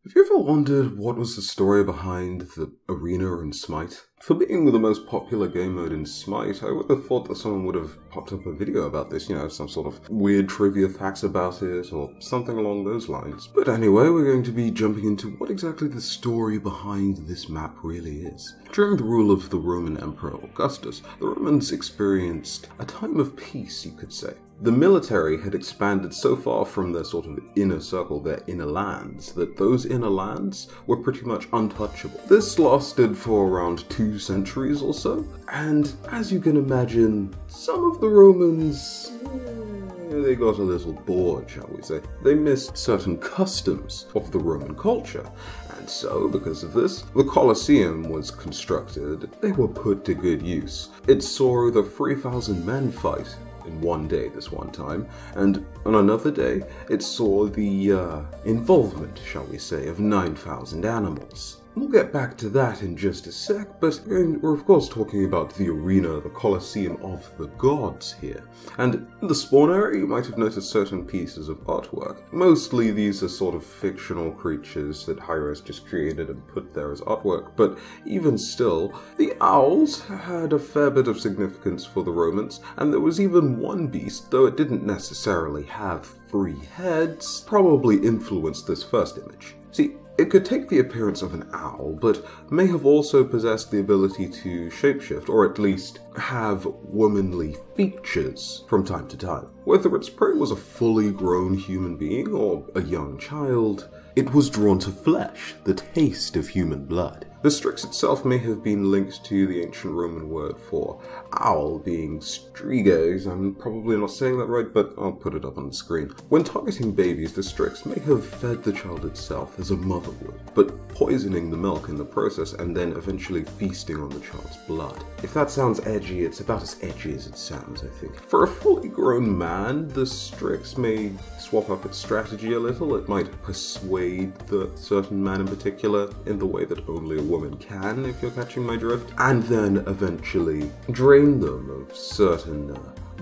Have you ever wondered what was the story behind the arena in Smite? For being the most popular game mode in Smite, I would have thought that someone would have popped up a video about this, some sort of weird trivia facts about it, or something along those lines. But anyway, we're going to be jumping into what exactly the story behind this map really is. During the rule of the Roman Emperor Augustus, the Romans experienced a time of peace, you could say. The military had expanded so far from their sort of inner circle, their inner lands, that those inner lands were pretty much untouchable. This lasted for around 2 centuries or so, and as you can imagine, some of the Romans, they got a little bored, shall we say. They missed certain customs of the Roman culture, and so, because of this, the Colosseum was constructed. They were put to good use. It saw over 3,000 men fight in one day this one time, and on another day it saw the involvement, shall we say, of 9,000 animals. We'll get back to that in just a sec, but we're of course talking about the arena, the Colosseum of the gods here. And in the spawn area you might have noticed certain pieces of artwork. Mostly these are sort of fictional creatures that Hyros just created and put there as artwork, but even still, the owls had a fair bit of significance for the Romans, and there was even one beast, though it didn't necessarily have 3 heads, probably influenced this first image. See, it could take the appearance of an owl, but may have also possessed the ability to shapeshift, or at least have womanly features from time to time. Whether its prey was a fully grown human being or a young child, it was drawn to flesh, the taste of human blood. The Strix itself may have been linked to the ancient Roman word for owl being striges. I'm probably not saying that right, but I'll put it up on the screen. When targeting babies, the Strix may have fed the child itself as a mother would, but poisoning the milk in the process and then eventually feasting on the child's blood. If that sounds edgy, it's about as edgy as it sounds, I think. For a fully grown man, the Strix may swap up its strategy a little. It might persuade the certain man in particular in the way that only a woman can, if you're catching my drift, and then eventually drain them of certain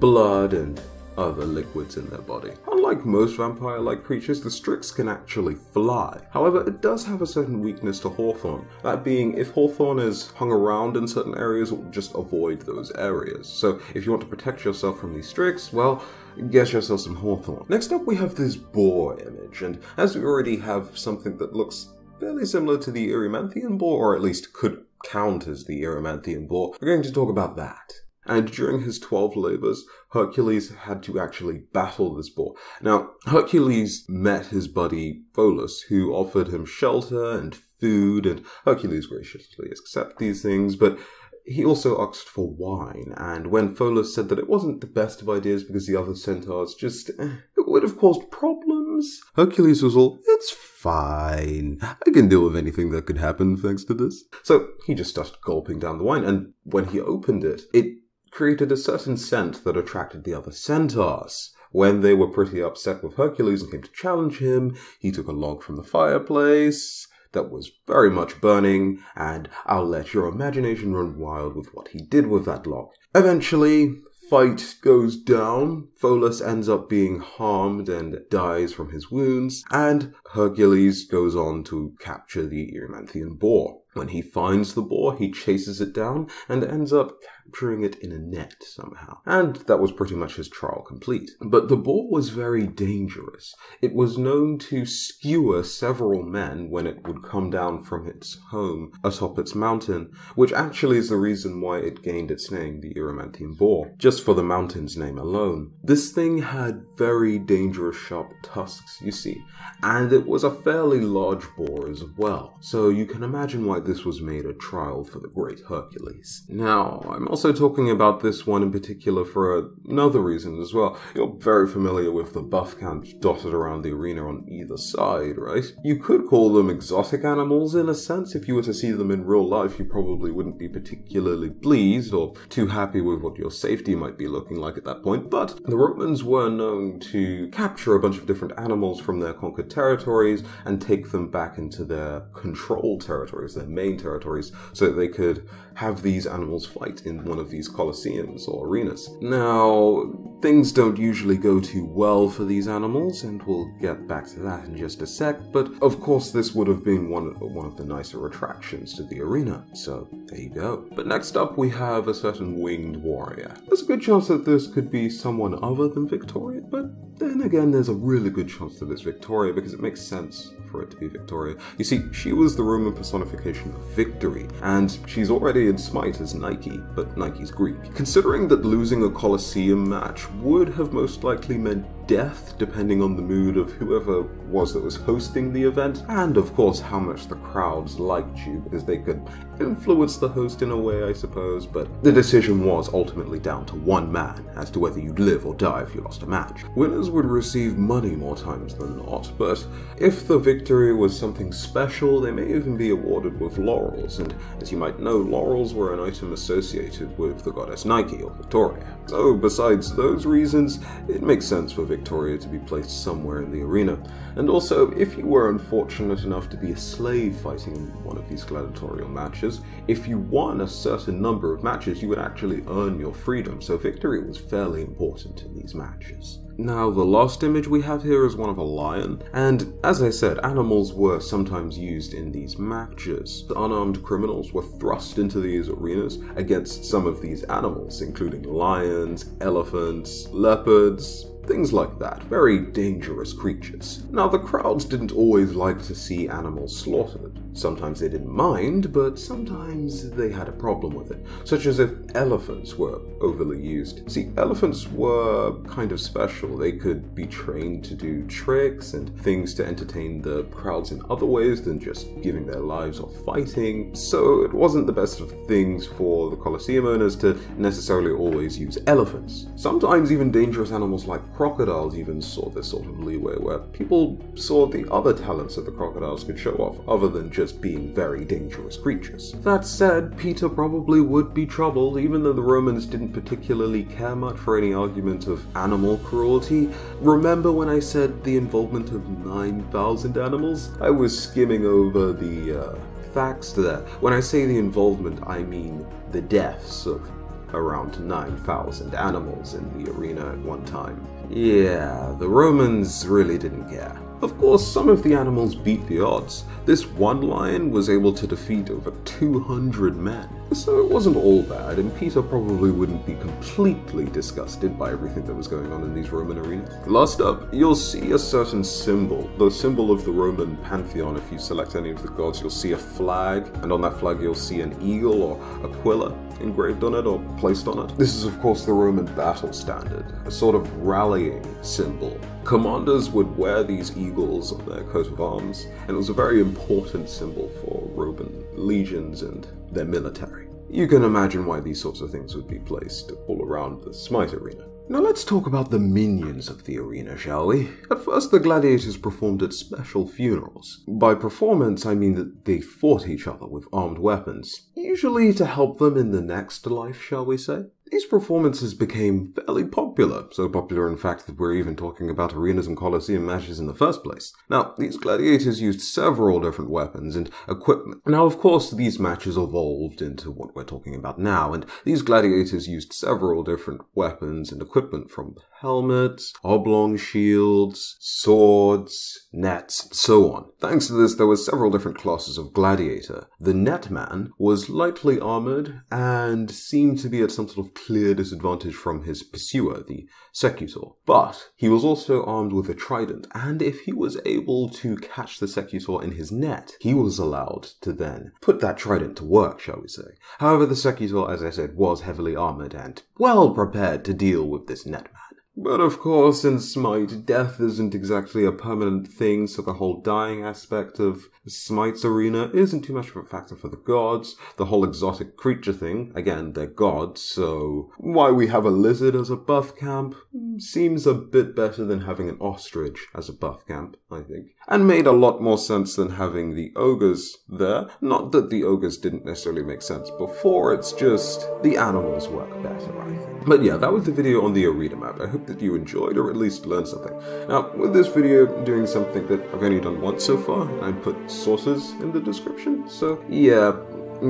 blood and other liquids in their body. Unlike most vampire-like creatures, the Strix can actually fly. However, it does have a certain weakness to Hawthorn. That being, if Hawthorn is hung around in certain areas, it will just avoid those areas. So if you want to protect yourself from these Strix, well, get yourself some Hawthorn. Next up we have this boar image, and as we already have something that looks fairly similar to the Erymanthian boar, or at least could count as the Erymanthian boar, we're going to talk about that. And during his 12 labors, Hercules had to actually battle this boar. Now, Hercules met his buddy Pholus, who offered him shelter and food, and Hercules graciously accepted these things, but he also asked for wine, and when Pholus said that it wasn't the best of ideas because the other centaurs just, it would have caused problems, Hercules was all, it's fine, I can deal with anything that could happen thanks to this. So he just started gulping down the wine, and when he opened it, it created a certain scent that attracted the other centaurs. When they were pretty upset with Hercules and came to challenge him, he took a log from the fireplace that was very much burning, and I'll let your imagination run wild with what he did with that log. Eventually, fight goes down, Pholus ends up being harmed and dies from his wounds, and Hercules goes on to capture the Erymanthian boar. When he finds the boar, he chases it down and ends up capturing it in a net somehow. And that was pretty much his trial complete. But the boar was very dangerous. It was known to skewer several men when it would come down from its home atop its mountain, which actually is the reason why it gained its name, the Erymanthian boar, just for the mountain's name alone. This thing had very dangerous sharp tusks, you see, and it was a fairly large boar as well. So you can imagine why this was made a trial for the great Hercules. Now, I'm also talking about this one in particular for another reason as well. You're very familiar with the buff camps dotted around the arena on either side, right? You could call them exotic animals in a sense. If you were to see them in real life, you probably wouldn't be particularly pleased or too happy with what your safety might be looking like at that point, but the Romans were known to capture a bunch of different animals from their conquered territories and take them back into their controlled territories, their main territories so that they could have these animals fight in one of these coliseums or arenas. Now, things don't usually go too well for these animals, and we'll get back to that in just a sec, but of course this would have been one of the nicer attractions to the arena, so there you go. But next up we have a certain winged warrior. There's a good chance that this could be someone other than Victoria, but then again there's a really good chance that it's Victoria because it makes sense for it to be Victoria. You see, she was the Roman personification of victory, and she's already in Smite as Nike, but Nike's Greek. Considering that losing a Colosseum match would have most likely meant death, depending on the mood of whoever was that was hosting the event, and of course how much the crowds liked you, because they could influence the host in a way, I suppose, but the decision was ultimately down to one man as to whether you'd live or die if you lost a match. Winners would receive money more times than not, but if the victory was something special, they may even be awarded with laurels, and as you might know, laurels were an item associated with the goddess Nike or Victoria. So besides those reasons, it makes sense for Victoria to be placed somewhere in the arena. And also, if you were unfortunate enough to be a slave fighting in one of these gladiatorial matches, if you won a certain number of matches, you would actually earn your freedom, so victory was fairly important in these matches. Now, the last image we have here is one of a lion, and as I said, animals were sometimes used in these matches. Unarmed criminals were thrust into these arenas against some of these animals, including lions, elephants, leopards, things like that. Very dangerous creatures. Now, the crowds didn't always like to see animals slaughtered. Sometimes they didn't mind, but sometimes they had a problem with it, such as if elephants were overly used. See, elephants were kind of special. They could be trained to do tricks and things to entertain the crowds in other ways than just giving their lives or fighting, so it wasn't the best of things for the Colosseum owners to necessarily always use elephants. Sometimes even dangerous animals like crocodiles even saw this sort of leeway, where people saw the other talents that the crocodiles could show off, other than just being very dangerous creatures. That said, Peter probably would be troubled, even though the Romans didn't particularly care much for any argument of animal cruelty. Remember when I said the involvement of 9,000 animals? I was skimming over the facts there. When I say the involvement, I mean the deaths of around 9,000 animals in the arena at one time. Yeah, the Romans really didn't care. Of course, some of the animals beat the odds. This one lion was able to defeat over 200 men. So it wasn't all bad, and Peter probably wouldn't be completely disgusted by everything that was going on in these Roman arenas. Last up, you'll see a certain symbol, the symbol of the Roman pantheon. If you select any of the gods, you'll see a flag, and on that flag you'll see an eagle or aquila engraved on it or placed on it. This is of course the Roman battle standard, a sort of rallying symbol. Commanders would wear these eagles on their coat of arms, and it was a very important symbol for Roman legions and their military. You can imagine why these sorts of things would be placed all around the Smite arena. Now let's talk about the minions of the arena, shall we? At first, the gladiators performed at special funerals. By performance, I mean that they fought each other with armed weapons, usually to help them in the next life, shall we say. These performances became fairly popular, so popular in fact that we're even talking about arenas and Colosseum matches in the first place. Now, these gladiators used several different weapons and equipment. Now, of course, these matches evolved into what we're talking about now, and these gladiators used several different weapons and equipment, from helmets, oblong shields, swords, nets, and so on. Thanks to this, there were several different classes of gladiator. The netman was lightly armored and seemed to be at some sort of clear disadvantage from his pursuer, the secutor. But he was also armed with a trident, and if he was able to catch the secutor in his net, he was allowed to then put that trident to work, shall we say. However, the secutor, as I said, was heavily armored and well prepared to deal with this netman. But of course, in Smite, death isn't exactly a permanent thing, so the whole dying aspect of Smite's arena isn't too much of a factor for the gods. The whole exotic creature thing, again, they're gods, so why we have a lizard as a buff camp seems a bit better than having an ostrich as a buff camp, I think. And made a lot more sense than having the ogres there. Not that the ogres didn't necessarily make sense before, it's just the animals work better, I think. But yeah, that was the video on the arena map. I hope hope that you enjoyed or at least learned something. Now, with this video doing something that I've only done once so far, I put sources in the description, so yeah,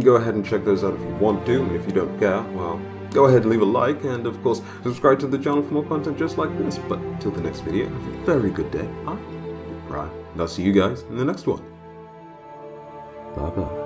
go ahead and check those out if you want to, and if you don't care, well, go ahead and leave a like, and of course, subscribe to the channel for more content just like this. But till the next video, have a very good day. Right, and I'll see you guys in the next one. Bye bye.